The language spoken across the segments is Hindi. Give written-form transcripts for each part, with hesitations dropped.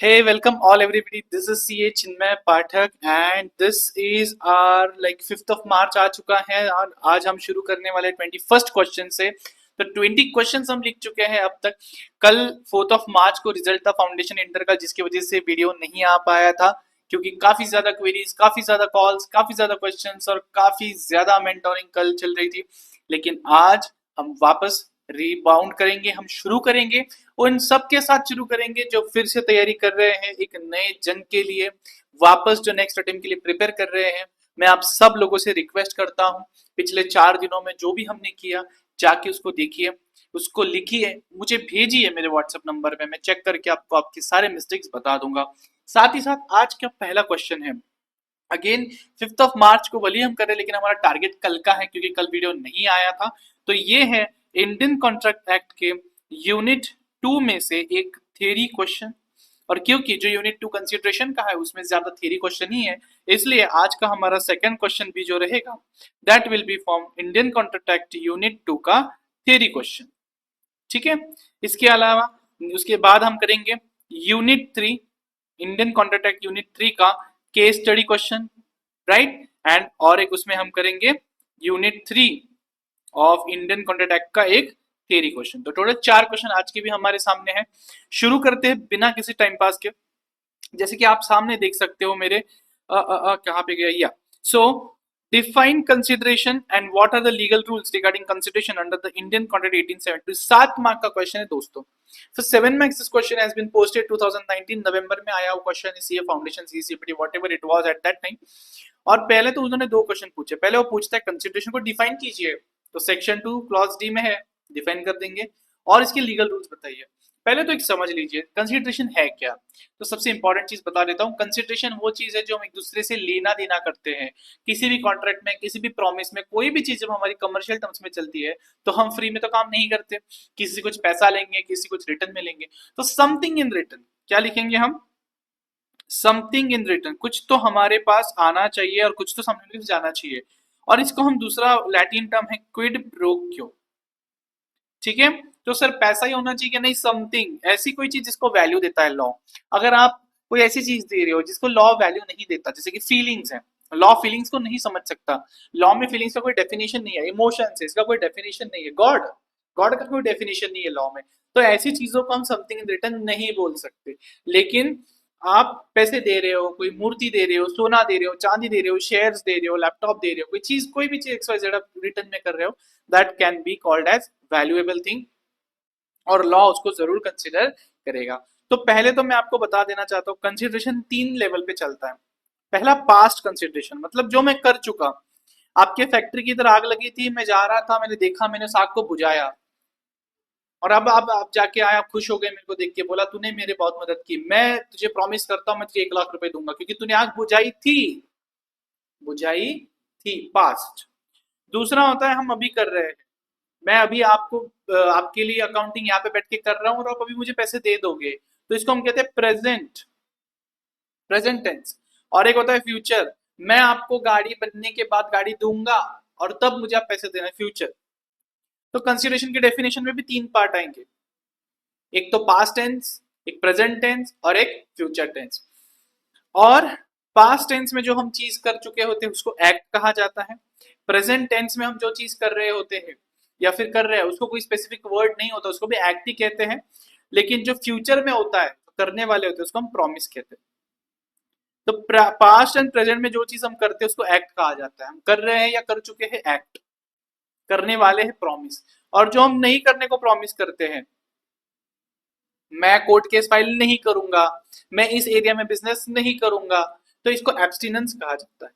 Hey, welcome all everybody. This is CA Chinmay Pathak and this is our like 5th of March आ चुका है और आज हम शुरू करने वाले 21st क्वेश्चन से। तो 20 क्वेश्चंस हम लिख चुके हैं अब तक। कल 4th ऑफ मार्च को रिजल्ट था फाउंडेशन इंटर का, जिसकी वजह से वीडियो नहीं आ पाया था क्योंकि काफी ज्यादा क्वेरीज, काफी ज्यादा कॉल्स, काफी ज्यादा क्वेश्चंस और काफी ज्यादा मेंटोरिंग कल चल रही थी। लेकिन आज हम वापस रीबाउंड करेंगे, हम शुरू करेंगे उन सब के साथ शुरू करेंगे जो फिर से तैयारी कर रहे हैं एक नए जंग के लिए, वापस जो नेक्स्ट अटेम्प्ट के लिए प्रिपेयर कर रहे हैं। मैं आप सब लोगों से रिक्वेस्ट करता हूं, पिछले 4 दिनों में जो भी हमने किया जाके उसको देखिए, उसको लिखिए, मुझे भेजिए मेरे व्हाट्सएप नंबर पे, मैं चेक करके आपको आपके सारे मिस्टेक्स बता दूंगा। साथ ही साथ आज का पहला क्वेश्चन है, अगेन 5th ऑफ मार्च को वही हम कर रहे हैं लेकिन हमारा टारगेट कल का है क्योंकि कल वीडियो नहीं आया था। तो ये है इंडियन कॉन्ट्रैक्ट एक्ट के यूनिट 2 में से एक थ्योरी क्वेश्चन, और क्योंकि जो यूनिट 2 कंसिडरेशन का है उसमें ज्यादा थ्योरी क्वेश्चन ही है, इसलिए आज का हमारा सेकंड क्वेश्चन भी जो रहेगा that will be from Indian contract act unit 2 का थ्योरी क्वेश्चन। ठीक है, इसके अलावा उसके बाद हम करेंगे unit 3, Indian contract act unit 3 का case study question, right. And और एक उसमें हम करेंगे unit 3 of Indian contract act का एक थियरी क्वेश्चन। तो टोटल 4 क्वेश्चन आज के भी हमारे सामने हैं। शुरू करते हैं बिना किसी टाइम पास के। जैसे कि आप सामने देख सकते हो मेरे कहाँ पे गया या so define consideration and what are the legal rules regarding consideration under the Indian contract 1870। 7 mark का क्वेश्चन है दोस्तों। So 7 marks this question has been posted 2019 नवंबर में आया हुआ क्वेश्चन है, CA foundation CCPT whatever it was at that time. और पहले तो उन्होंने 2 क्वेश्चन पूछे। पहले वो पूछता है कंसिडरेशन को डिफाइन कीजिए, तो सेक्शन 2 क्लॉज डी में है, डिफाइन कर देंगे, और इसके लीगल रूल्स बताइए। पहले तो एक समझ लीजिए कंसिडरेशन है क्या। तो सबसे इंपॉर्टेंट चीज बता देता हूँ, कंसिडरेशन वो चीज है जो हम एक दूसरे से लेना देना करते हैं। किसी भी कॉन्ट्रैक्ट में, किसी भी प्रॉमिस में, कोई भी चीज जब हमारी कमर्शियल टर्म्स में चलती है तो हम फ्री में तो काम नहीं करते, किसी से कुछ पैसा लेंगे, किसी कुछ रिटर्न में लेंगे। तो समथिंग इन रिटर्न, क्या लिखेंगे हम, समथिंग इन रिटर्न, कुछ तो हमारे पास आना चाहिए और कुछ तो सामने से जाना चाहिए। और इसको हम दूसरा लैटिन टर्म है क्विड प्रो क्यो। ठीक है, तो सर पैसा ही होना चाहिए कि नहीं, समथिंग, ऐसी कोई चीज जिसको वैल्यू देता है लॉ। अगर आप कोई ऐसी चीज दे रहे हो जिसको लॉ वैल्यू नहीं देता, जैसे कि फीलिंग्स है, लॉ फीलिंग्स को नहीं समझ सकता, लॉ में फीलिंग्स का कोई डेफिनेशन नहीं है, इमोशंस है इसका कोई डेफिनेशन नहीं है, गॉड गॉड का कोई डेफिनेशन नहीं है लॉ में, तो ऐसी चीजों को हम समथिंग इन रिटर्न नहीं बोल सकते। लेकिन आप पैसे दे रहे हो, कोई मूर्ति दे रहे हो, सोना दे रहे हो, चांदी दे रहे हो, शेयर्स दे रहे हो, लैपटॉप दे रहे हो, कोई चीज, कोई भी चीज एक्सवाइजेड आप रिटर्न में कर रहे हो, that can be called as valuable thing और लॉ उसको जरूर कंसिडर करेगा। तो पहले तो मैं आपको बता देना चाहता हूँ कंसिडरेशन 3 लेवल पे चलता है। पहला पास्ट कंसिडरेशन, मतलब जो मैं कर चुका। आपके फैक्ट्री की इधर आग लगी थी, मैं जा रहा था, मैंने देखा, मैंने उस आग को बुझाया, और अब आप जाके आए, आप खुश हो गए मेरे को देख के, बोला तूने मेरे बहुत मदद की, मैं तुझे प्रॉमिस करता हूँ मैं तुझे 1 लाख रुपए दूंगा क्योंकि तूने आग बुझाई थी, बुझाई थी, पास्ट। दूसरा होता है हम अभी कर रहे हैं, मैं अभी आपको आपके लिए अकाउंटिंग यहाँ पे बैठ के कर रहा हूँ और आप अभी मुझे पैसे दे दोगे, तो इसको हम कहते हैं प्रेजेंट, प्रेजेंट टेंस। और एक होता है फ्यूचर, मैं आपको गाड़ी बनने के बाद गाड़ी दूंगा और तब मुझे आप पैसे देना, फ्यूचर। तो कंसिडरेशन के डेफिनेशन में भी 3 पार्ट आएंगे, एक तो पास्ट टेंस, एक प्रेजेंट टेंस और एक फ्यूचर टेंस। और पास्ट टेंस में जो हम चीज कर चुके होते हैं उसको एक्ट कहा जाता है। प्रेजेंट टेंस में हम जो चीज कर रहे होते हैं या फिर कर रहे हैं उसको कोई स्पेसिफिक वर्ड नहीं होता, उसको भी एक्ट ही कहते हैं। लेकिन जो फ्यूचर में होता है, करने वाले होते हैं, उसको हम प्रॉमिस कहते हैं। तो पास्ट एंड प्रेजेंट में जो चीज हम करते हैं उसको एक्ट कहा जाता है। हम कर रहे हैं या कर चुके हैं एक्ट, करने वाले हैं प्रॉमिस। और जो हम नहीं करने को प्रॉमिस करते हैं, मैं कोर्ट केस फाइल नहीं करूंगा, मैं इस एरिया में बिजनेस नहीं करूंगा, तो इसको एब्सटिनेंस कहा जाता है।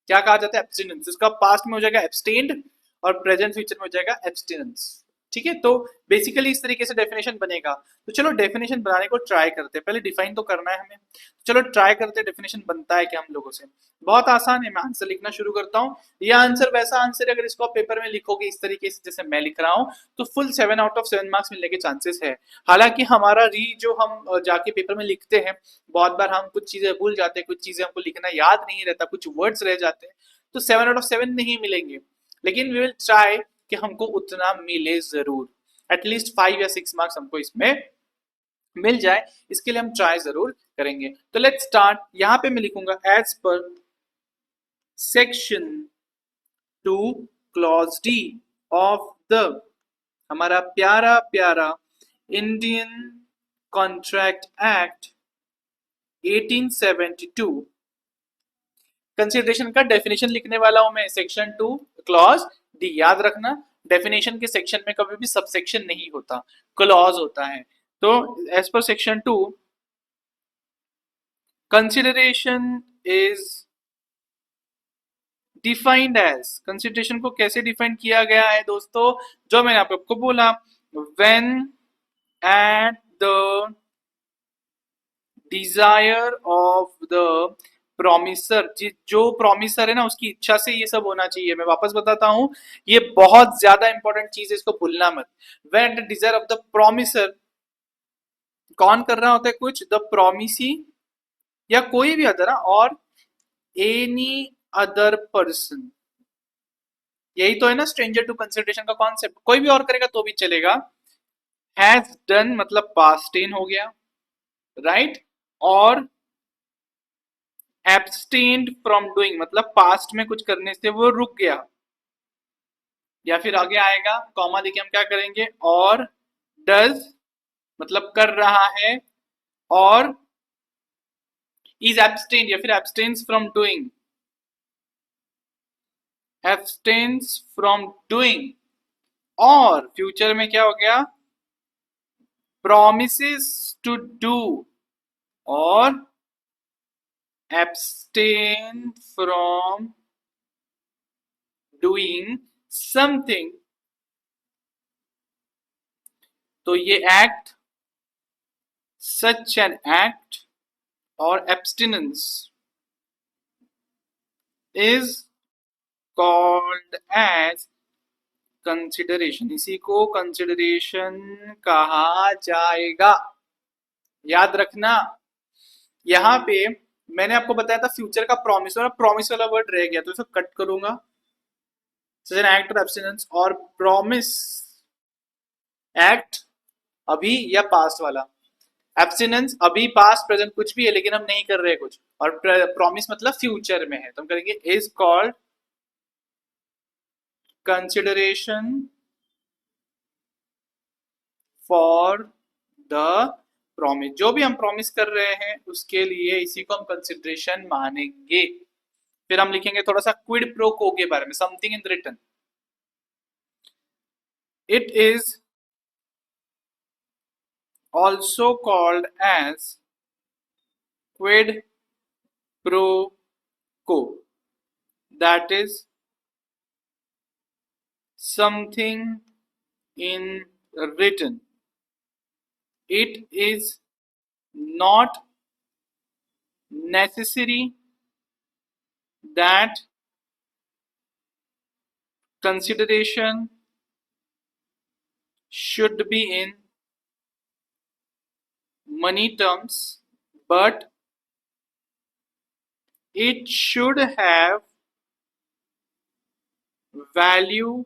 क्या कहा जाता है, एब्सटिनेंस। इसका पास्ट में हो जाएगा एब्सटेन्ड और प्रेजेंट फ्यूचर में हो जाएगा एब्सटिनेंस। ठीक है, तो बेसिकली इस तरीके से डेफिनेशन बनेगा। तो चलो डेफिनेशन बनाने को ट्राई करते हैं, पहले डिफाइन तो करना है हमें, चलो ट्राई करते हैं डेफिनेशन बनता है क्या हम लोगों से। बहुत आसान है, मैं आंसर लिखना शुरू करता हूँ। यह आंसर वैसा आंसर है, अगर इसको आप पेपर में लिखोगे इस तरीके से जैसे मैं लिख रहा हूँ तो फुल 7 आउट ऑफ 7 मार्क्स मिलने के चांसेस है। हालांकि हमारा री जो हम जाके पेपर में लिखते हैं, बहुत बार हम कुछ चीजें भूल जाते हैं, कुछ चीजें हमको लिखना याद नहीं रहता, कुछ वर्ड्स रह जाते हैं, तो 7 आउट ऑफ 7 नहीं मिलेंगे। लेकिन वी विल ट्राई कि हमको उतना मिले जरूर, एटलीस्ट 5 या 6 मार्क्स हमको इसमें मिल जाए, इसके लिए हम ट्राई जरूर करेंगे। तो लेट्स स्टार्ट। यहां पे मैं लिखूंगा as per section 2 clause D of the, हमारा प्यारा प्यारा इंडियन कॉन्ट्रैक्ट एक्ट 1872। कंसिडरेशन का डेफिनेशन लिखने वाला हूं मैं, सेक्शन 2 क्लॉज डी। याद रखना, डेफिनेशन के सेक्शन में कभी भी सबसेक्शन नहीं होता, क्लॉज होता है। तो as per section 2, consideration is defined as, consideration को कैसे डिफाइन किया गया है दोस्तों, जो मैंने आपको बोला, when at the desire of the promisor, जो प्रोमिसर है ना उसकी इच्छा से ये सब होना चाहिए। मैं वापस बताता हूं, ये बहुत ज्यादा इंपॉर्टेंट चीज है, इसको भूलना मत। When the desire of the promisor, कौन कर रहा होता है कुछ, द प्रोमिसी या कोई भी अदर, और एनी अदर पर्सन, यही तो है ना स्ट्रेंजर टू कंसिडरेशन का कॉन्सेप्ट, कोई भी और करेगा तो भी चलेगा। हैज डन मतलब पास्ट टेन हो गया, राइट, और एब्सटेन्ड फ्रॉम डूइंग मतलब पास्ट में कुछ करने से वो रुक गया, या फिर आगे आएगा कॉमा देके हम क्या करेंगे, और डज मतलब कर रहा है, और इज एब्सटेन्ड या फिर abstains from doing, abstains from doing, और फ्यूचर में क्या हो गया, promises to do और abstain from doing something। तो ये एक्ट, such an act और abstinence is called as consideration, इसी को consideration कहा जाएगा। याद रखना, यहां पे मैंने आपको बताया था फ्यूचर का प्रॉमिस, और प्रॉमिस वाला वर्ड रह गया तो इसे कट करूंगा, such an act of abstinence, और प्रॉमिस एक्ट अभी या पास्ट वाला, एब्सटिनेंस अभी पास्ट प्रेजेंट कुछ भी है लेकिन हम नहीं कर रहे कुछ, और प्रॉमिस मतलब फ्यूचर में है तो हम करेंगे is called consideration for the promise. जो भी हम प्रॉमिस कर रहे हैं उसके लिए इसी को हम कंसिडरेशन मानेंगे। फिर हम लिखेंगे थोड़ा सा क्विड प्रो को के बारे में, something in return. It is also called as quid pro quo, that is something in return. It is not necessary that consideration should be in money terms, but it should have value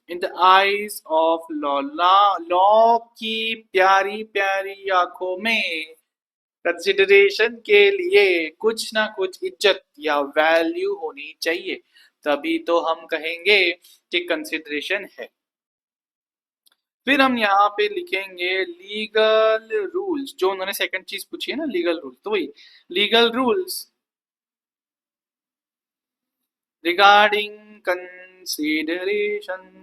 in the eyes of law। Law की प्यारी प्यारी आंखों में कंसिडरेशन के लिए कुछ ना कुछ इज्जत या वैल्यू होनी चाहिए, तभी तो हम कहेंगे कि कंसिडरेशन है। फिर हम यहाँ पे लिखेंगे लीगल रूल्स, जो उन्होंने सेकंड चीज पूछी है ना लीगल रूल्स, तो वही legal rules regarding consideration.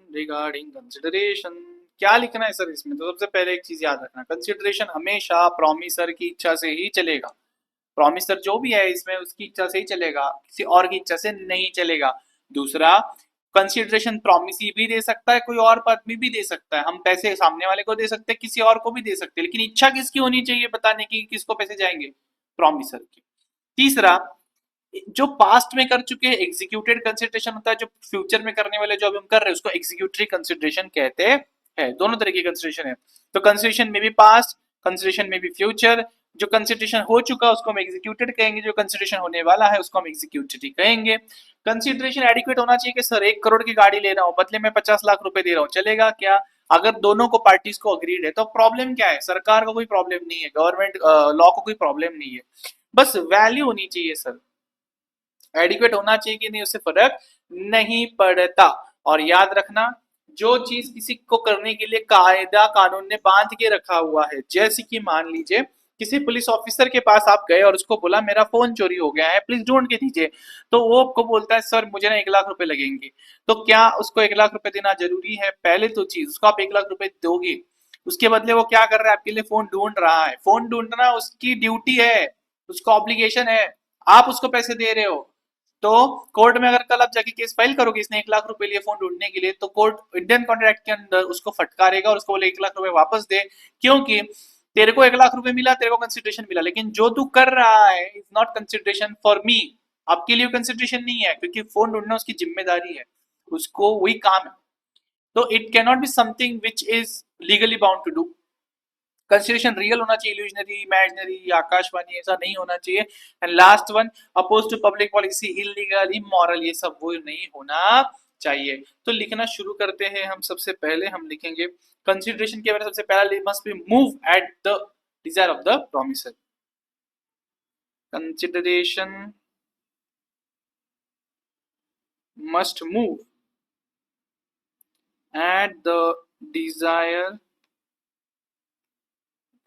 Regarding consideration क्या लिखना है सर इसमें, तो सबसे पहले एक चीज याद रखना, कंसिडरेशन हमेशा प्रॉमिसर की इच्छा से ही चलेगा। प्रॉमिसर जो भी है इसमें उसकी इच्छा से ही चलेगा, किसी और की इच्छा से नहीं चलेगा। दूसरा, कंसिडरेशन प्रॉमिसी भी दे सकता है, कोई और आदमी भी दे सकता है, हम पैसे सामने वाले को दे सकते हैं, किसी और को भी दे सकते हैं, लेकिन इच्छा किसकी होनी चाहिए बताने की किसको पैसे जाएंगे, प्रॉमिसर की। तीसरा, जो पास्ट में कर चुके हैं एग्जीक्यूटेड कंसिडरेशन होता है, जो फ्यूचर में करने वाले जो अभी हम कर रहे हैं उसको एग्जीक्यूटरी कंसिडरेशन कहते हैं। दोनों तरह की कंसिडरेशन है, तो कंसिडरेशन में भी पास्ट, कंसिडरेशन में भी फ्यूचर। जो कंसिडरेशन हो चुका है उसको हम एग्जीक्यूटेड कहेंगे, जो कंसिडरेशन होने वाला है उसको हम एग्जीक्यूटरी कहेंगे। कंसिडरेशन एडिक्वेट होना चाहिए कि सर 1 करोड़ की गाड़ी ले रहा हूँ बदले में 50 लाख रुपए दे रहा हूँ, चलेगा क्या? अगर दोनों को पार्टीज को अग्रीड है तो प्रॉब्लम क्या है? सरकार को कोई प्रॉब्लम नहीं है, गवर्नमेंट लॉ को कोई प्रॉब्लम नहीं है, बस वैल्यू होनी चाहिए सर, एडिक्वेट होना चाहिए कि नहीं, उससे फर्क नहीं पड़ता। और याद रखना, जो चीज किसी को करने के लिए कायदा कानून ने बांध के रखा हुआ है, जैसे कि मान लीजिए किसी पुलिस ऑफिसर के पास आप गए और उसको बोला मेरा फोन चोरी हो गया है, प्लीज ढूंढ के दीजिए, तो वो आपको बोलता है सर मुझे ना 1 लाख रुपए लगेंगे। तो क्या उसको 1 लाख रुपए देना जरूरी है? पहले तो चीज उसको आप 1 लाख रुपए दोगे, उसके बदले वो क्या कर रहा है? आपके लिए फोन ढूंढ रहा है। फोन ढूंढना उसकी ड्यूटी है, उसका ऑब्लिगेशन है, आप उसको पैसे दे रहे हो। तो कोर्ट में अगर कल आप जाके केस फाइल करोगे इसने 1 लाख रुपए लिए फोन ढूंढने के लिए, तो कोर्ट इंडियन कॉन्ट्रैक्ट के अंदर उसको फटकारेगा और उसको बोले 1 लाख रुपए वापस दे, क्योंकि तेरे को 1 लाख रुपए मिला, तेरे को कंसिडरेशन मिला, लेकिन जो तू कर रहा है is not consideration for me, आपके लिए कंसिडरेशन नहीं है, क्योंकि फोन ढूंढना उसकी जिम्मेदारी है, उसको वही काम है। तो it can not be something which is legally bound to do. Consideration real होना चाहिए, इल्यूजनरी, इमेजिनरी, आकाशवाणी ऐसा नहीं होना चाहिए। And last one, oppose to public policy, illegal, immoral, ये सब वो नहीं होना चाहिए। तो लिखना शुरू करते हैं हम। सबसे पहले हम लिखेंगे कंसिडरेशन के बारे में, सबसे पहला must be move at the desire of the promisor. Consideration must move at the desire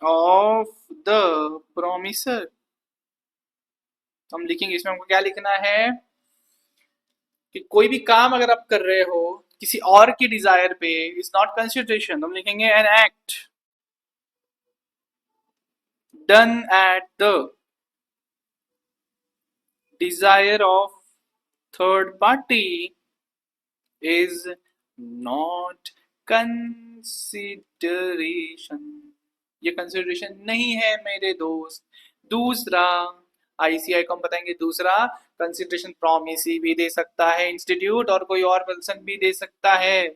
of the promisor. हम लिखेंगे इसमें, हमको क्या लिखना है कि कोई भी काम अगर आप कर रहे हो किसी और की डिजायर पे, इज नॉट कंसिडरेशन, हम लिखेंगे an act done at the desire of third party is not consideration. ये कंसिडरेशन नहीं है मेरे दोस्त। दूसरा, आईसीआई को हम बताएंगे, दूसरा कंसिडरेशन प्रॉमिसी भी दे सकता है इंस्टीट्यूट, और कोई और पर्सन भी दे सकता है।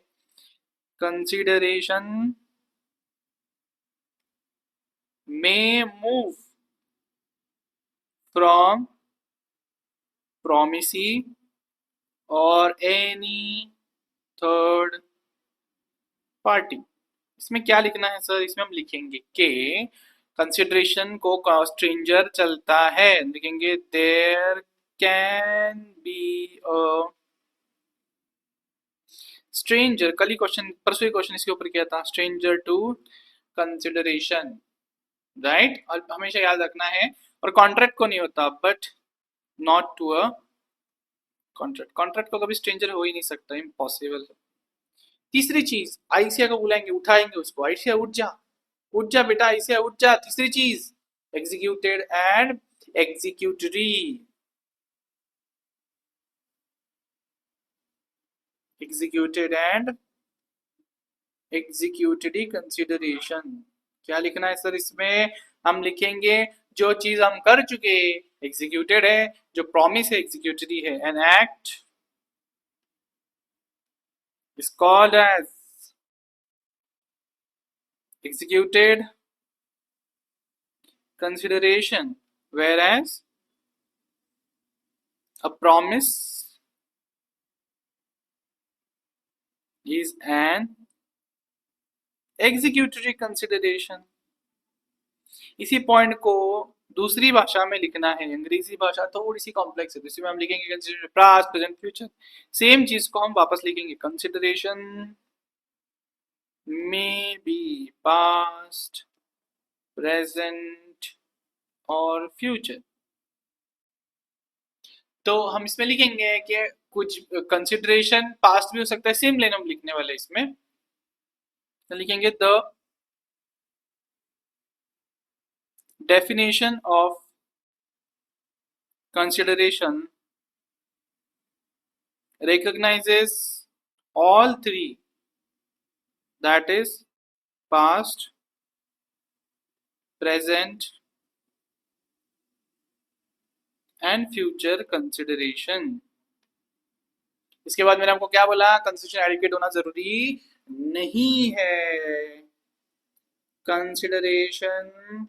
Consideration may move from promisee or any third party। इसमें क्या लिखना है सर? इसमें हम लिखेंगे कि कंसिडरेशन को स्ट्रेंजर चलता है, लिखेंगे there can be a stranger. कल ही क्वेश्चन, परसों ही क्वेश्चन इसके ऊपर किया था, स्ट्रेंजर टू कंसिडरेशन, राइट। और हमेशा याद रखना है, और कॉन्ट्रैक्ट को नहीं होता, but not to a contract. Contract को कभी स्ट्रेंजर हो ही नहीं सकता, इम्पॉसिबल है। तीसरी चीज, आईसीआई को बुलाएंगे, उठाएंगे उसको, आईसीआई उठ जा, उठ जा बेटा, आईसीआई उठ जा। तीसरी चीज, executed and executory, executed and executory consideration. क्या लिखना है सर इसमें? हम लिखेंगे जो चीज हम कर चुके एग्जीक्यूटेड है, जो प्रॉमिस है एग्जीक्यूटरी है। An act is called as executed consideration, whereas a promise is an executory consideration। इसी पॉइंट को दूसरी भाषा में लिखना है, अंग्रेजी भाषा थोड़ी सी कॉम्प्लेक्स है, तो इसी में हम लिखेंगे consider past present future. Same चीज को हम वापस लिखेंगे, consideration may be past, present और फ्यूचर। तो हम इसमें लिखेंगे कि कुछ कंसिडरेशन पास्ट भी हो सकता है, सेम लाइन हम लिखने वाले इसमें, तो लिखेंगे the definition of consideration recognizes all three, that is past, present and future consideration। इसके बाद मैंने आपको क्या बोला? कंसिडरेशन एडिक्वेट होना जरूरी नहीं है। कंसिडरेशन,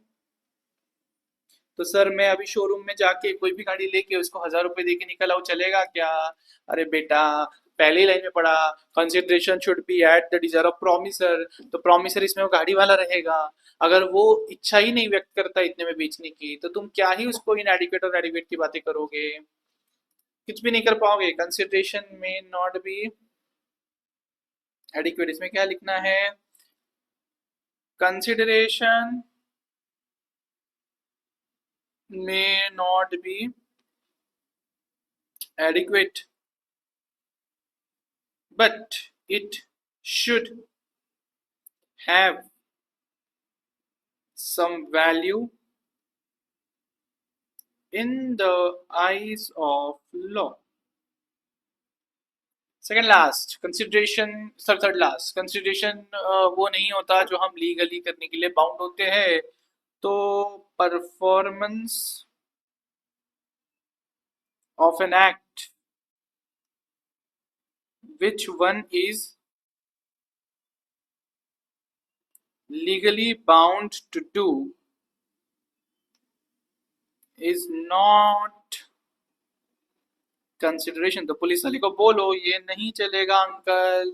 तो सर मैं अभी शोरूम में जाके कोई भी गाड़ी लेके उसको 1000 रुपए दे के निकल आऊं, चलेगा क्या? अरे बेटा, पहले ही लाइन में पढ़ा, consideration should be at the desire of promisor, तो प्रोमिसर इसमें वो गाड़ी वाला रहेगा। अगर वो इच्छा ही नहीं व्यक्त करता इतने में बेचने की, तो तुम क्या ही उसको इनएडिक्वेट और एडिक्वेट की बातें करोगे, कुछ भी नहीं कर पाओगे। कंसिडरेशन में नॉट बी एडिक्वेट, इसमें क्या लिखना है, consideration may not be adequate, but it should have some value in the eyes of law. Second last consideration, sir third last consideration वो नहीं होता जो हम लीगली करने के लिए बाउंड होते हैं। तो performance of an act which one is legally bound to do is not consideration। तो पुलिस वाले को बोलो ये नहीं चलेगा अंकल,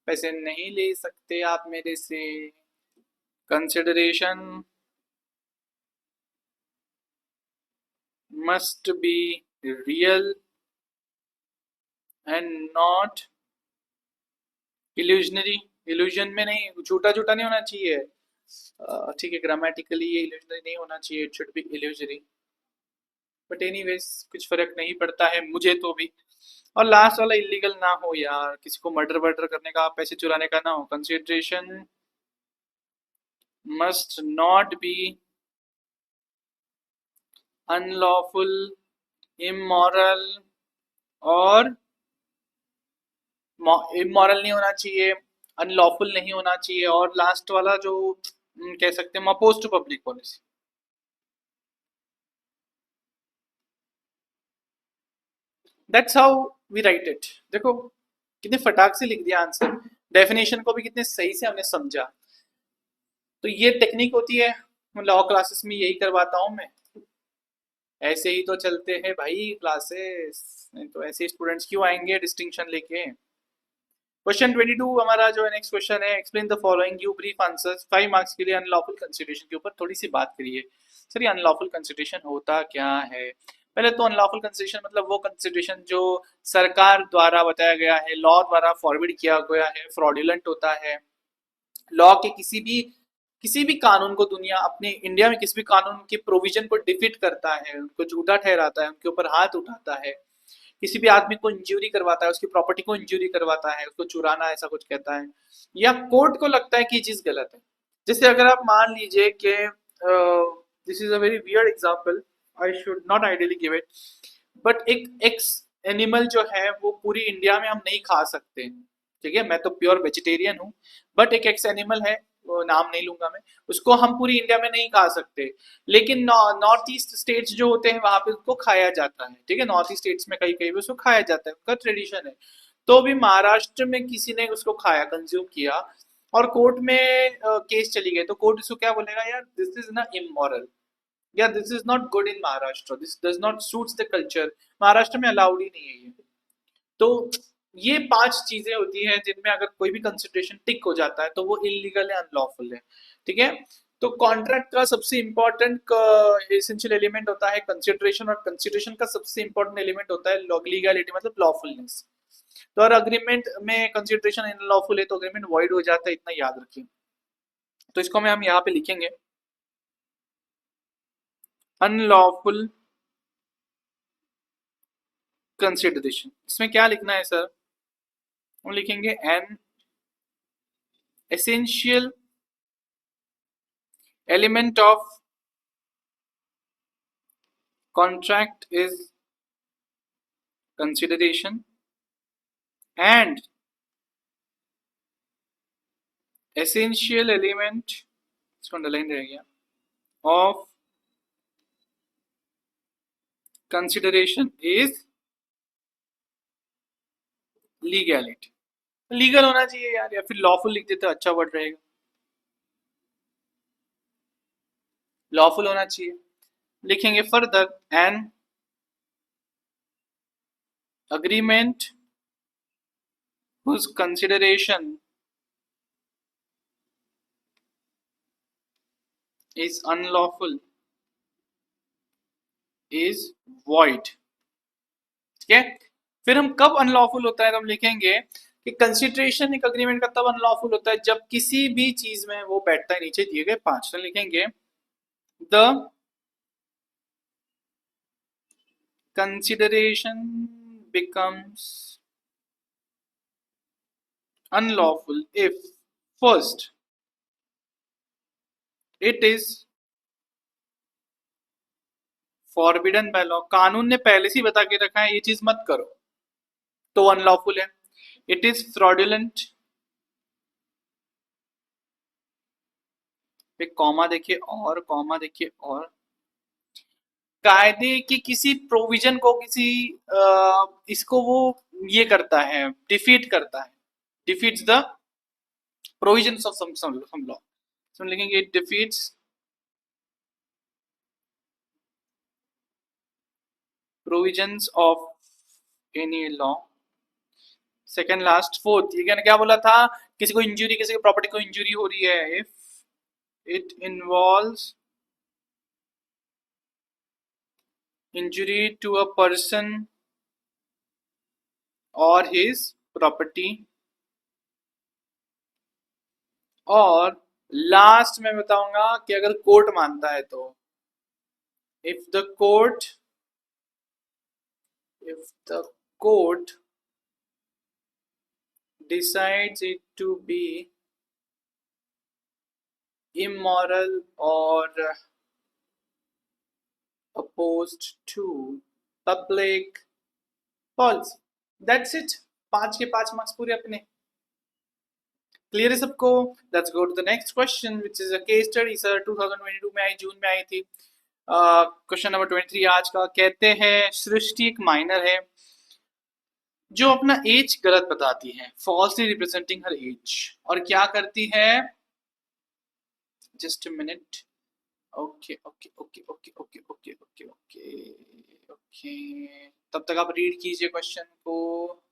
पैसे नहीं ले सकते आप मेरे से। Consideration must be real and not illusionary। Illusion में नहीं, झूठा झूठा नहीं होना चाहिए, ठीक है, ग्रामेटिकली ये इल्यूजनरी नहीं होना चाहिए, it should be illusionary. But anyways कुछ फर्क नहीं पड़ता है मुझे तो भी। और लास्ट वाला इलीगल ना हो यार, किसी को मर्डर वर्डर करने का, पैसे चुराने का ना हो। Consideration must not be unlawful, immoral, और इमोरल नहीं होना चाहिए, अनलॉफुल नहीं होना चाहिए, और लास्ट वाला जो कह सकते हैं oppose to public policy. That's how we write it. देखो कितने फटाक से लिख दिया आंसर, डेफिनेशन को भी कितने सही से हमने समझा। तो ये टेक्निक होती है, लॉ क्लासेस में यही करवाता हूँ मैं। ऐसे ही तो चलते हैं भाई क्लासेस, नहीं तो ऐसे स्टूडेंट्स क्यों आएंगे डिस्टिंक्शन लेके। क्वेश्चन 22 हमारा जो नेक्स्ट क्वेश्चन है, explain the following, give brief answers. 5 marks के लिए अनलॉफुल कंसिडरेशन के ऊपर थोड़ी सी बात करिए। सर ये अनलॉफुल कंसिडरेशन होता क्या है? पहले तो अनलॉफुल कंसिडरेशन मतलब वो कंसिडरेशन जो सरकार द्वारा बताया गया है, लॉ द्वारा फॉरवर्ड किया गया है, फ्रॉडुलेंट होता है। लॉ के किसी भी कानून को, दुनिया अपने इंडिया में किसी भी कानून के प्रोविजन को डिफीट करता है, उनको झूठा ठहराता है, उनके ऊपर हाथ उठाता है, किसी भी आदमी को इंजरी करवाता है, उसकी प्रॉपर्टी को इंजरी करवाता है, उसको चुराना ऐसा कुछ कहता है, या कोर्ट को लगता है कि ये चीज गलत है। जैसे अगर आप मान लीजिए कि this is a very weird example, I should not ideally give it, but एक एक्स एनिमल जो है वो पूरी इंडिया में हम नहीं खा सकते, ठीक है, मैं तो प्योर वेजिटेरियन हूँ, बट एक एक्स एनिमल है, वो नाम नहीं लूंगा मैं, उसको हम पूरी इंडिया में नहीं खा सकते, लेकिन नॉर्थ ईस्ट स्टेट्स जो होते हैं वहां पे उसको खाया जाता है, ठीक है, नॉर्थ ईस्ट स्टेट्स में कहीं कहीं पे उसको खाया जाता है, उनका ट्रेडिशन है। तो अभी महाराष्ट्र में किसी ने उसको खाया, कंज्यूम किया, और कोर्ट में केस चली गई, तो कोर्ट उसको क्या बोलेगा, यार दिस इज ना इमोरल, या this is not good in Maharashtra, this does not suits the culture, Maharashtra में अलाउड ही नहीं है ये। तो ये 5 चीजें होती हैं जिनमें अगर कोई भी कंसिडरेशन टिक हो जाता है तो वो इलीगल है, अनलॉफुल है, ठीक है। तो कॉन्ट्रैक्ट का सबसे इंपॉर्टेंट एसेंशियल एलिमेंट होता है कंसिडरेशन, और कंसिडरेशन का सबसे इंपॉर्टेंट एलिमेंट होता है लीगलिटी, मतलब लॉफुलनेस। तो अगर अग्रीमेंट में कंसिडरेशन अनलॉफुल है तो अग्रीमेंट वॉइड हो जाता है, इतना याद रखिए। तो इसको हम यहाँ पे लिखेंगे, अनलॉफुल कंसिडरेशन। इसमें क्या लिखना है सर, हम लिखेंगे N essential element of contract is consideration, and essential element, इसको अंडरलाइन रह गया, of consideration is legality। Legal होना चाहिए यार, या फिर लॉफुल लिख देते अच्छा वर्ड रहेगा, लॉफुल होना चाहिए। लिखेंगे further an agreement whose consideration is unlawful is void. ठीक है, फिर हम कब अनलॉफुल होता है तो हम लिखेंगे कि कंसिडरेशन एक अग्रीमेंट का तब अनलॉफुल होता है जब किसी भी चीज में वो बैठता है नीचे दिए गए पांच, तो लिखेंगे the consideration becomes unlawful if first it is forbidden by law, कानून ने पहले से ही बता के रखा है ये चीज मत करो तो अनलॉफुल है। इट इज फ्रॉडुलेंट, पे कॉमा देखिए और कॉमा देखिए और कायदे की किसी प्रोविजन को किसी इसको वो ये करता है, डिफीट करता है, defeats the provisions of some law, so लिखेंगे it defeats provisions of any law. Second last fourth, ये क्या बोला था, किसी को इंजरी, किसी की प्रॉपर्टी को इंजरी हो रही है, if it involves injury to a person or his property, और लास्ट में बताऊंगा कि अगर कोर्ट मानता है तो if the court decides it to be immoral or opposed to public policy, that's it। पांच के पांच मार्क्स पूरे अपने। क्लियर है सबको? Let's go to the next question which is a case study sir, 2022 में आई, जून में आई थी। क्वेश्चन नंबर 23 आज का। कहते हैं सृष्टि एक माइनर है जो अपना एज गलत बताती है, फॉल्सली रिप्रेजेंटिंग हर एज, और क्या करती है, just a minute, okay okay okay okay okay okay okay okay okay, तब तक आप रीड कीजिए क्वेश्चन को।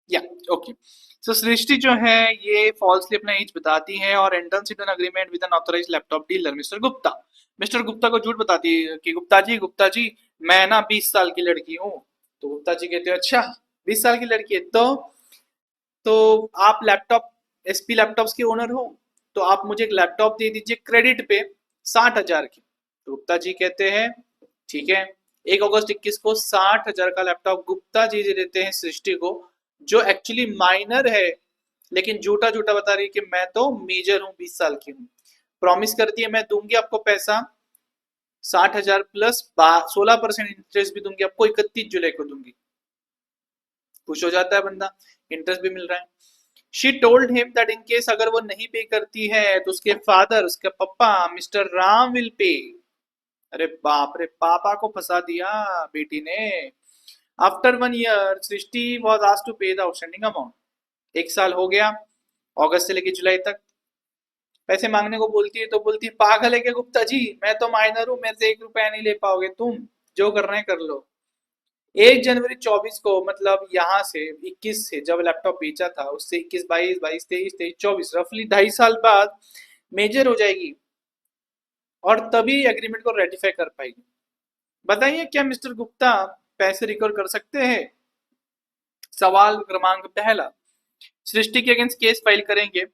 या ओके, सो सृष्टि जो है ये फॉल्सली अपना एज बताती है और enters into an agreement with N authorised laptop dealer mister Gupta. Mister Gupta को झूठ बताती है कि गुप्ता जी मैं ना 20 साल की लड़की हूँ। तो गुप्ता जी कहते हैं अच्छा 20 साल की लड़की है, तो आप लैपटॉप एसपी लैपटॉप्स के ओनर हो, तो आप मुझे एक लैपटॉप दे दीजिए क्रेडिट पे 60,000 की। तो गुप्ता जी कहते हैं ठीक है। 1 अगस्त 21 को 60,000 का लैपटॉप गुप्ता जी देते हैं सृष्टि को, जो एक्चुअली माइनर है लेकिन झूठा झूठा बता रही है कि मैं तो मेजर हूँ, 20 साल की हूँ। प्रॉमिस करती है मैं दूंगी आपको पैसा 60,000 प्लस 16% इंटरेस्ट भी दूंगी आपको, 31 जुलाई को दूंगी। खुश हो जाता है बंदा, इंटरेस्ट भी मिल रहा है। She told him that in case अगर वो नहीं पे करती है तो उसके फादर, उसके पापा मिस्टर राम विल पे। अरे बाप रे, पापा को फंसा दिया बेटी ने। After 1 year Srishti was asked to pay the outstanding amount. 1 साल हो गया, अगस्त से लेकर जुलाई तक। पैसे मांगने को बोलती है तो बोलती है पागल है क्या गुप्ता जी, मैं तो माइनर हूं, मेरे से 1 रुपया नहीं ले पाओगे तुम, जो करना है कर लो। 1 जनवरी 24 को, मतलब यहाँ से 21 से जब लैपटॉप बेचा था, उससे 21, 22, 22, 23, 23, 24, रफली 2.5 साल बाद मेजर हो जाएगी और तभी एग्रीमेंट को रेटिफाई कर पाएगी। बताइए क्या मिस्टर गुप्ता पैसे रिकवर कर सकते हैं? सवाल क्रमांक पहला, सृष्टि के अगेंस्ट केस फाइल करेंगे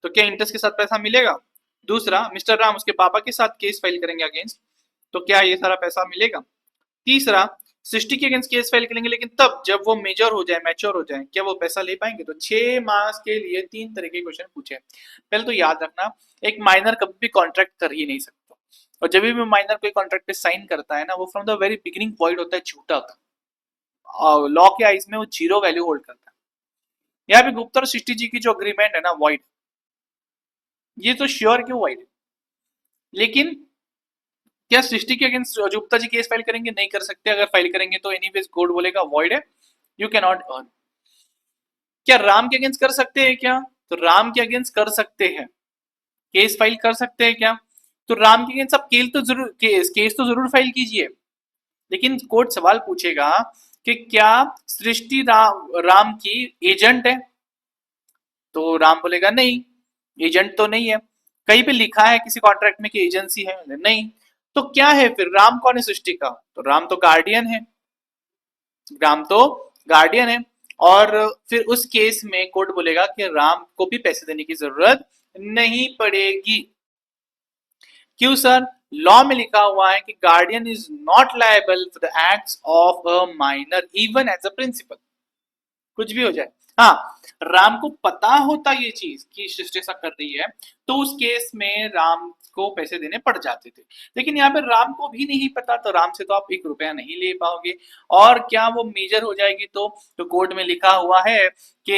तो क्या इंटरेस्ट के साथ पैसा मिलेगा? दूसरा, मिस्टर राम उसके पापा के साथ केस फाइल करेंगे अगेंस्ट, तो क्या ये सारा पैसा मिलेगा? तीसरा, सृष्टि के अगेंस्ट केस फाइल करेंगे लेकिन तब जब वो मेजर हो जाए, मैच्योर हो जाए, क्या वो पैसा ले पाएंगे? तो 6 मार्क्स के लिए 3 तरह के क्वेश्चन पूछे। पहले तो याद रखना, एक माइनर कभी भी कॉन्ट्रैक्ट कर ही नहीं सकता, और जब भी माइनर कोई कॉन्ट्रैक्ट पे साइन करता है ना, वो from the very beginning void होता है, झूठा होता है, लॉ के आइज में वो 0 वैल्यू होल्ड करता है। यहाँ पे गुप्ता और सृष्टि जी की जो अग्रीमेंट है ना वॉइड, ये तो श्योर क्यों वॉइड है। लेकिन क्या सृष्टि के against Gupta ji case file करेंगे? नहीं कर सकते, अगर फाइल करेंगे तो एनीवेज कोर्ट बोलेगा वॉइड है, यू कैन नॉट अर्न। क्या राम के अगेंस्ट कर सकते हैं क्या? तो राम के अगेंस्ट कर सकते हैं, केस फाइल कर सकते हैं क्या? तो राम के अगेंस्ट आप केस तो जरूर फाइल कीजिए, लेकिन कोर्ट सवाल पूछेगा कि क्या सृष्टि राम की एजेंट है? तो राम बोलेगा नहीं, एजेंट तो नहीं है। कहीं पे लिखा है किसी कॉन्ट्रैक्ट में कि एजेंसी है? नहीं। तो क्या है फिर? राम कौन है सृष्टि का? तो राम तो गार्डियन है, राम तो गार्डियन है। और फिर उस केस में कोर्ट बोलेगा कि राम को भी पैसे देने की जरूरत नहीं पड़ेगी। क्यों सर? लॉ में लिखा हुआ है कि guardian is not liable for the acts of a minor even as a principal. कुछ भी हो जाए। हाँ, राम को पता होता ये चीज कि सृष्टि ऐसा कर रही है, तो उस केस में राम को पैसे देने पड़ जाते थे। लेकिन यहाँ पे राम को भी नहीं पता, तो राम से तो आप 1 रुपया नहीं ले पाओगे। और क्या वो मेजर हो जाएगी? तो कोर्ट में लिखा हुआ है कि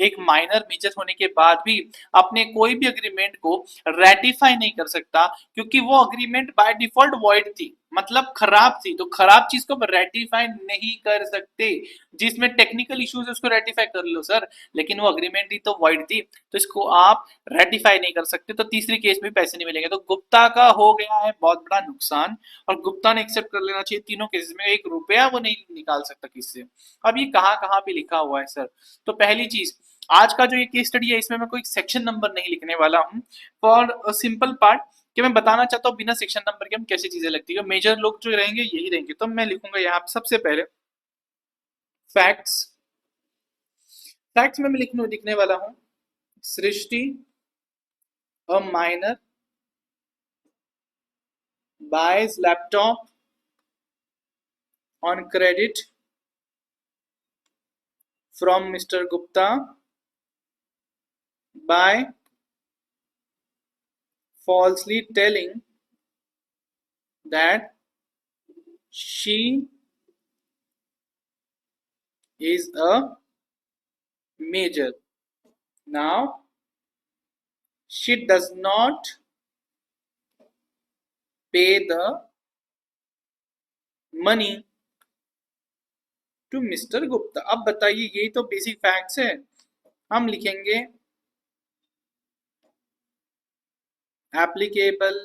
एक माइनर मेजर होने के बाद भी अपने कोई भी अग्रीमेंट को रेटिफाई नहीं कर सकता, क्योंकि वो अग्रीमेंट बाय डिफॉल्ट वॉइड थी, मतलब खराब थी। तो खराब चीज को रेटिफाई नहीं कर सकते। जिसमें टेक्निकल इश्यूज है उसको रेटिफाई कर लो सर, लेकिन वो अग्रीमेंट ही तो वॉइड थी, तो इसको आप रेटिफाई नहीं कर सकते। तो तीसरी केस में पैसे नहीं मिलेंगे। तो गुप्ता का हो गया है बहुत बड़ा नुकसान, और गुप्ता ने एक्सेप्ट कर लेना चाहिए तीनों केसेस में, 1 रुपया वो नहीं निकाल सकता किससे। अब ये कहाँ कहाँ पे लिखा हुआ है सर? तो पहली चीज, आज का जो ये केस स्टडी है इसमें मैं कोई सेक्शन नंबर नहीं लिखने वाला हूँ, फॉर अ सिंपल पार्ट कि मैं बताना चाहता हूँ बिना सेक्शन नंबर के हम कैसी चीजें लगती है। मेजर लोग जो रहेंगे यही रहेंगे। तो मैं लिखूंगा यहाँ पे सबसे पहले फैक्ट्स। फैक्ट्स में मैं लिखने वाला हूं Srishti a minor buys laptop on credit from mister Gupta by falsely telling that she is a major. Now, she does not pay the money to Mr. Gupta. अब बताइए, यही तो बेसिक फैक्ट्स है। हम लिखेंगे applicable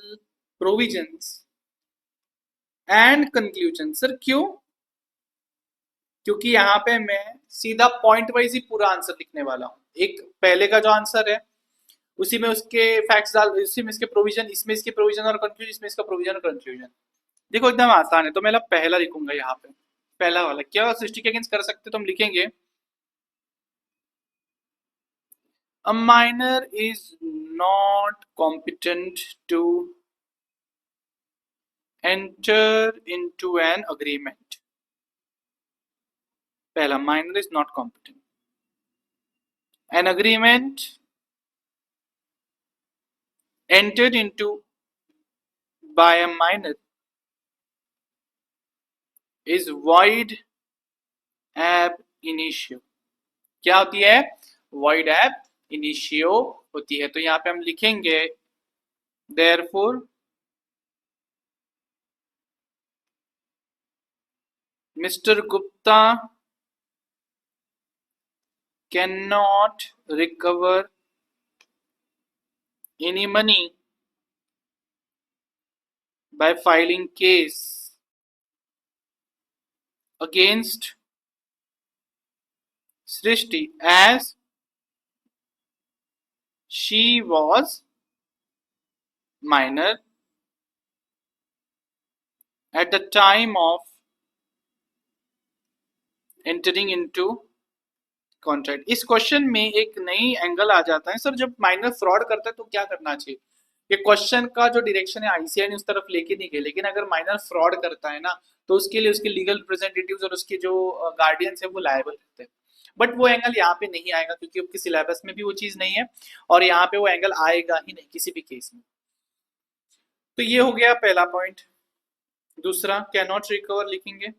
provisions and conclusion. Sir क्यों? क्योंकि यहाँ पे मैं सीधा पॉइंट वाइज ही पूरा आंसर लिखने वाला हूँ। एक पहले का जो आंसर है उसी में उसके फैक्ट्स डाल, उसी में इसके प्रोविजन, इसमें इसके प्रोविजन और कंक्लूजन, इसमें इसका प्रोविजन और कंक्लूजन। देखो एकदम आसान है। तो मैं पहला लिखूंगा यहाँ पे, पहला वाला क्या सृष्टि के अगेंस्ट कर सकते, तो हम लिखेंगे a minor is not competent to enter into an agreement. पहला, minor is not competent. An agreement entered into by a minor is void ab initio. क्या होती है? void ab initio होती है। तो यहाँ पे हम लिखेंगे therefore Mr. Gupta cannot recover any money by filing case against Srishti as she was minor at the time of entering into contract. इस क्वेश्चन में एक नई एंगल आ जाता है सर, जब माइनर फ्रॉड करता है तो क्या करना चाहिए। ये क्वेश्चन का जो डायरेक्शन है आईसीआई ने उस तरफ लेके नहीं गए, लेकिन अगर माइनर फ्रॉड करता है ना तो उसके लिए उसके लीगल रिप्रेजेंटेटिव्स और उसके जो गार्डियंस है वो लायबल रहते हैं। बट वो एंगल यहाँ पे नहीं आएगा क्योंकि आपके सिलेबस में भी वो चीज नहीं है, और यहाँ पे वो एंगल आएगा ही नहीं किसी भी केस में। तो ये हो गया पहला पॉइंट। दूसरा, कैन नॉट रिकवर लिखेंगे।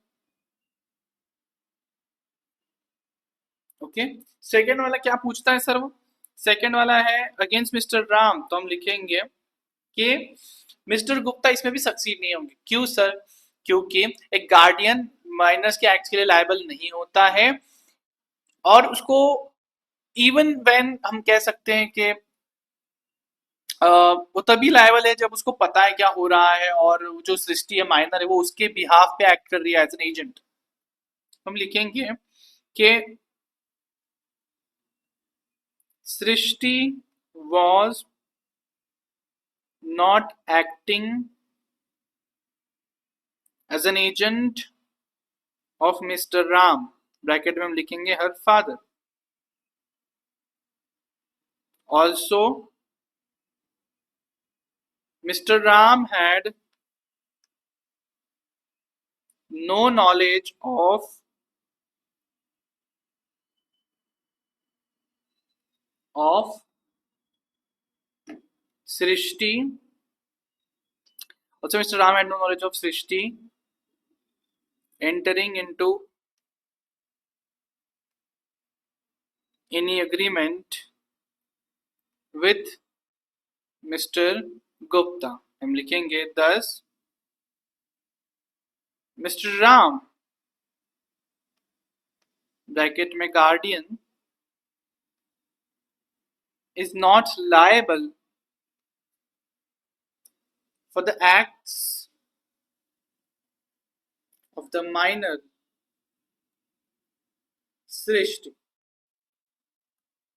ओके, सेकेंड वाला क्या पूछता है सर? वो सेकेंड वाला है अगेंस्ट मिस्टर राम, तो हम लिखेंगे कि मिस्टर गुप्ता इसमें भी सक्सीड नहीं होंगे। क्यों सर? क्योंकि एक गार्डियन माइनर्स के एक्ट के लिए लायबल नहीं होता है, और उसको इवन व्हेन हम कह सकते हैं कि वो तभी लायबल है जब उसको पता है क्या हो रहा है और जो सृष्टि है माइनर है वो उसके बिहाफ पे एक्ट कर रही है एज एन एजेंट। हम लिखेंगे कि सृष्टि was not acting as an agent of Mr. Ram, bracket में हम लिखेंगे her father. Also, Mr. Ram had no knowledge of Srishti. Also, Mr. Ram had no knowledge of Srishti entering into any agreement with Mr. Gupta. हम लिखेंगे thus Mr. Ram ब्रैकेट में guardian is not liable for the acts of the minor Srishti.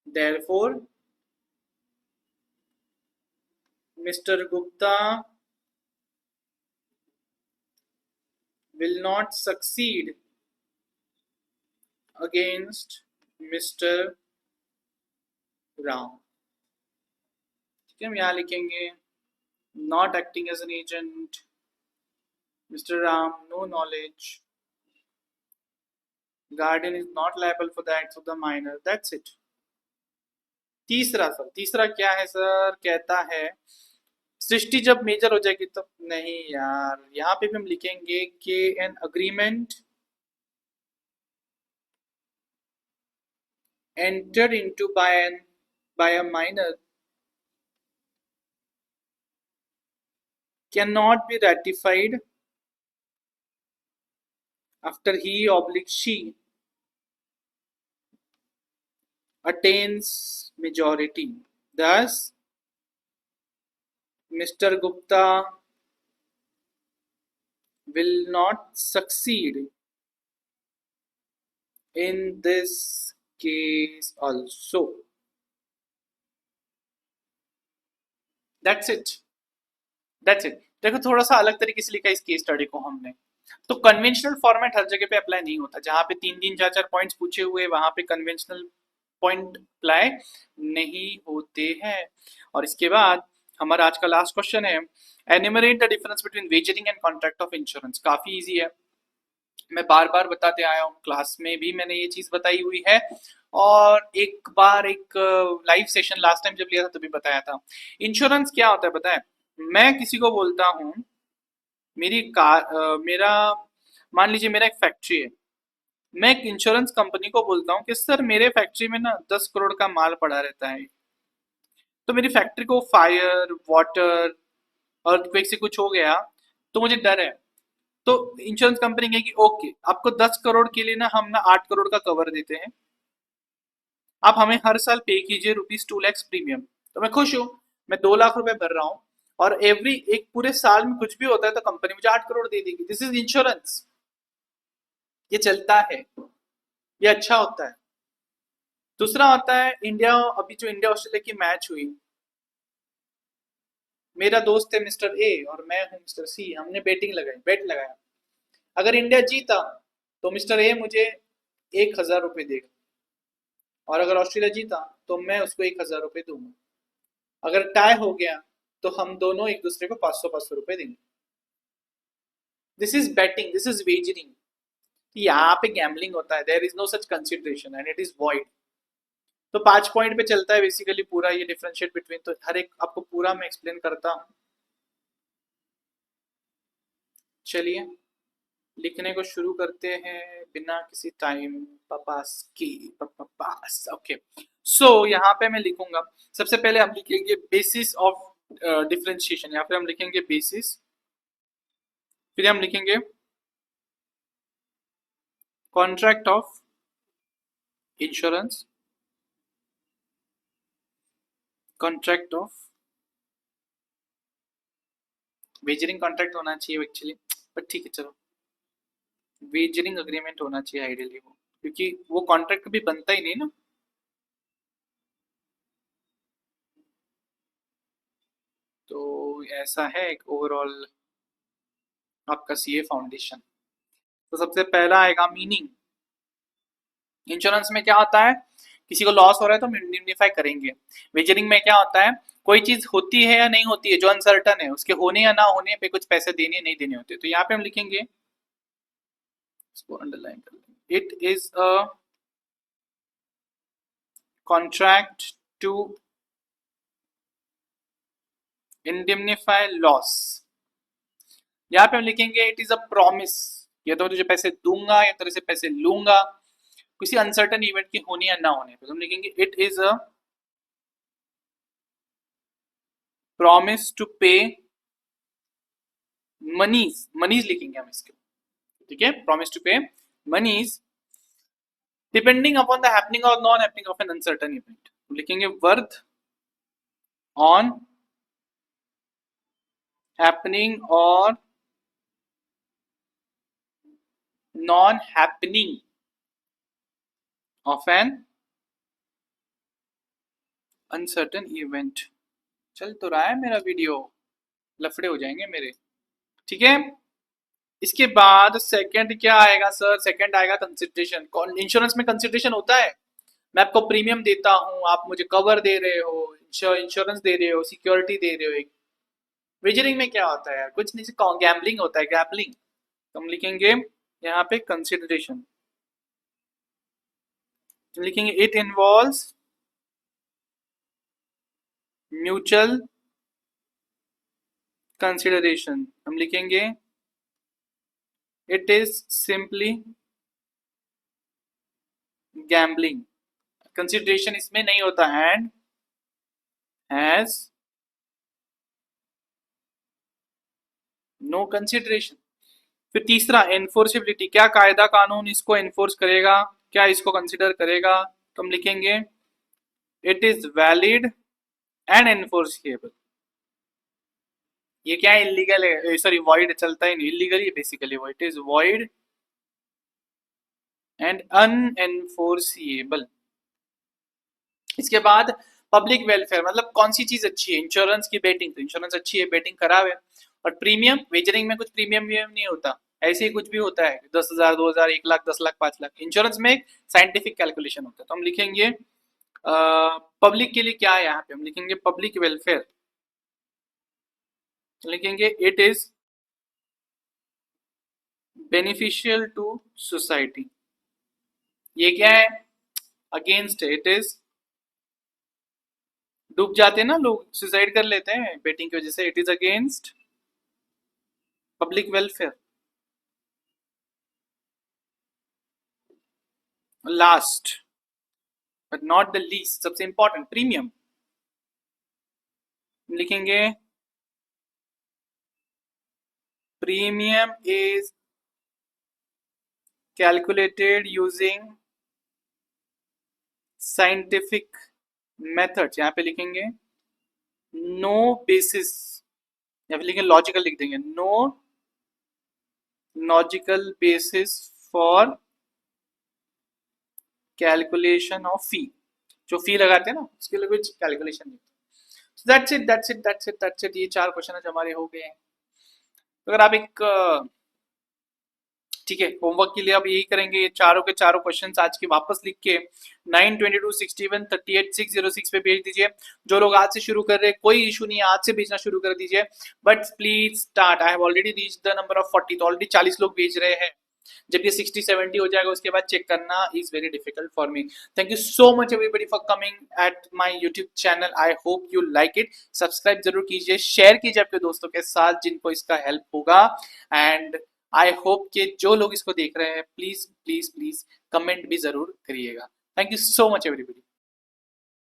Therefore, Mr. Gupta will not succeed against Mr. Ram. ठीक है, हम यहाँ लिखेंगे not acting as an agent, Mr. Ram no knowledge, guardian is not liable for the acts of the minor. That's it. तीसरा सर, तीसरा क्या है सर? कहता है सृष्टि जब मेजर हो जाएगी तब नहीं यार, यहाँ पे भी हम लिखेंगे कि an agreement entered into by a minor cannot be ratified after he/she attains majority. Thus, Mr. Gupta will not succeed in this case also. That's it. That's it. देखो थोड़ा सा अलग तरीके से लिखा है इस केस स्टडी को हमने। तो कन्वेंशनल फॉर्मेट हर जगह पे अप्लाई नहीं होता, जहां पे 3-3 4-4 पॉइंट्स पूछे हुए वहां पे कन्वेंशनल पॉइंट अप्लाई नहीं होते हैं। और इसके बाद हमारा आज का लास्ट क्वेश्चन है, enumerate the difference between wagering and contract of insurance. काफी इजी है, मैं बार बार बताते आया हूँ, क्लास में भी मैंने ये चीज बताई हुई है और एक बार एक लाइव सेशन लास्ट टाइम जब लिया था तभी बताया था। इंश्योरेंस क्या होता है बताएं? मैं किसी को बोलता हूँ मेरी कार मेरा मान लीजिए मेरा एक फैक्ट्री है, मैं एक इंश्योरेंस कंपनी को बोलता हूँ कि सर मेरे फैक्ट्री में ना 10 करोड़ का माल पड़ा रहता है, तो मेरी फैक्ट्री को फायर वाटर अर्थक्वेक से कुछ हो गया तो मुझे डर है। तो इंश्योरेंस कंपनी कहेगी ओके आपको 10 करोड़ के लिए ना हम ना 8 करोड़ का कवर देते हैं, आप हमें हर साल पे कीजिए ₹2 लाख प्रीमियम। तो मैं खुश हूँ, मैं 2 लाख रुपए भर रहा हूँ और एवरी एक पूरे साल में कुछ भी होता है तो कंपनी मुझे 8 करोड़ दे देगी। दिस इज इंश्योरेंस, ये चलता है, ये अच्छा होता है। दूसरा होता है इंडिया, अभी जो इंडिया ऑस्ट्रेलिया की मैच हुई, मेरा दोस्त है मिस्टर ए और मैं हूँ मिस्टर सी, हमने बेट लगाया, अगर इंडिया जीता तो मिस्टर ए मुझे 1,000 रुपए देगा और अगर ऑस्ट्रेलिया जीता तो मैं उसको 1,000 रुपए दूंगा। अगर टाई हो गया तो हम दोनों एक दूसरे को 500-500 रुपए देंगे। This is betting, this is wagering. यहाँ पे गैम्बलिंग होता है, there is no such consideration and it is void. तो 5 पॉइंट पे चलता है बेसिकली पूरा ये डिफरेंशिएट बिटवीन, तो हर एक आपको पूरा मैं एक्सप्लेन करता हूँ। चलिए लिखने को शुरू करते हैं बिना किसी टाइम पास। ओके, सो यहाँ पे मैं लिखूंगा, सबसे पहले हम लिखेंगे बेसिस ऑफ डिफरेंशिएशन, या फिर हम लिखेंगे बेसिस, फिर हम लिखेंगे contract of insurance, contract of wagering contract होना चाहिए एक्चुअली, बट ठीक है चलो, वेजरिंग अग्रीमेंट होना चाहिए आइडियली वो, क्योंकि वो कॉन्ट्रैक्ट कभी बनता ही नहीं ना। तो ऐसा है एक ओवरऑल आपका सीए फाउंडेशन। तो सबसे पहला आएगा मीनिंग। इंश्योरेंस में क्या होता है, किसी को लॉस हो रहा है तो इंडिमनिफाई करेंगे। वेजरिंग में क्या होता है, कोई चीज होती है या नहीं होती है जो अनसर्टन है, उसके होने या ना होने पे कुछ पैसे देने नहीं देने होते। तो यहाँ पे हम लिखेंगे, इसको अंडरलाइन कर लेंगे, it is a contract to indemnify loss. यहाँ पे हम लिखेंगे इट इज अ प्रॉमिस, या तो तुझे पैसे दूंगा या तेरे से पैसे लूंगा, किसी अनसर्टन इवेंट के होने या ना होने पे। तो हम लिखेंगे it is a promise to pay moneys, मनीज लिखेंगे हम इसके, ठीक है, promise to pay moneys depending upon the happening और non happening of an uncertain event. लिखेंगे वर्थ ऑन हैपनिंग और non happening of an uncertain event. चल तो रहा है मेरा वीडियो, लफड़े हो जाएंगे मेरे, ठीक है। इसके बाद सेकंड क्या आएगा सर, सेकंड आएगा कंसिडरेशन। इंश्योरेंस में कंसिडरेशन होता है, मैं आपको प्रीमियम देता हूं, आप मुझे कवर दे रहे हो, इंश्योरेंस दे रहे हो, सिक्योरिटी दे रहे हो। एक वेजरिंग में क्या होता है यार, कुछ नहीं, गैम्बलिंग होता है, गैम्बलिंग। तो हम लिखेंगे यहाँ पे कंसिडरेशन, लिखेंगे इट इन्वॉल्व्स म्यूचुअल कंसिडरेशन। हम लिखेंगे it is simply gambling. Consideration इसमें नहीं होता, एंड हैज नो कंसिडरेशन। फिर तीसरा एनफोर्सेबिलिटी, क्या कायदा कानून इसको एनफोर्स करेगा, क्या इसको कंसिडर करेगा। तो हम लिखेंगे it is valid and enforceable. ये क्या है, इलीगल है, सॉरी वॉइड चलता ही नहीं, इलीगल ही बेसिकली वो, इट इज वॉइड एंड अनएनफोर्सिएबल। इसके बाद पब्लिक वेलफेयर, मतलब कौन सी चीज अच्छी है, इंश्योरेंस की बेटिंग, तो इंश्योरेंस अच्छी है, बेटिंग खराब है। और प्रीमियम, वेजरिंग में कुछ प्रीमियम नहीं होता, ऐसे ही कुछ भी होता है, 10,000 2,000 1 लाख 10 लाख 5 लाख। इंश्योरेंस में एक साइंटिफिक कैलकुलेशन होता है। तो हम लिखेंगे पब्लिक के लिए क्या है, यहाँ पे हम लिखेंगे पब्लिक वेलफेयर, लिखेंगे it is beneficial to society. ये क्या है, अगेंस्ट है, इट इज, डूब जाते हैं ना लोग, सुसाइड कर लेते हैं बेटिंग की वजह से, it is against public welfare. Last but not the least, सबसे इंपॉर्टेंट प्रीमियम, लिखेंगे premium is calculated using scientific methods. यहां पे लिखेंगे नो बेसिस, या फिर लिखेंगे लॉजिकल लिख देंगे, no logical basis for calculation of fee. जो फी लगाते हैं ना उसके लिए कुछ कैलकुलेशन नहीं। That's it that's it that's it that's it, ये 4 क्वेश्चन आज हमारे हो गए हैं। तो अगर आप एक ठीक है, होमवर्क के लिए आप यही करेंगे, ये चारों के चारों क्वेश्चंस आज के वापस लिख के 926138 606 पे भेज दीजिए। जो लोग आज से शुरू कर रहे हैं कोई इशू नहीं है, आज से भेजना शुरू कर दीजिए, but please start. I have already reach the number of 40, तो ऑलरेडी 40 लोग भेज रहे हैं। जब ये 60-70 हो जाएगा उसके बाद चेक करना is very difficult for me. Thank you so much everybody for coming at my YouTube channel, I hope you like it. Subscribe जरूर कीजिए, शेयर कीजिए आपके दोस्तों के साथ जिनको इसका हेल्प होगा, एंड आई होप कि जो लोग इसको देख रहे हैं प्लीज प्लीज प्लीज कमेंट भी जरूर करिएगा। Thank you so much everybody.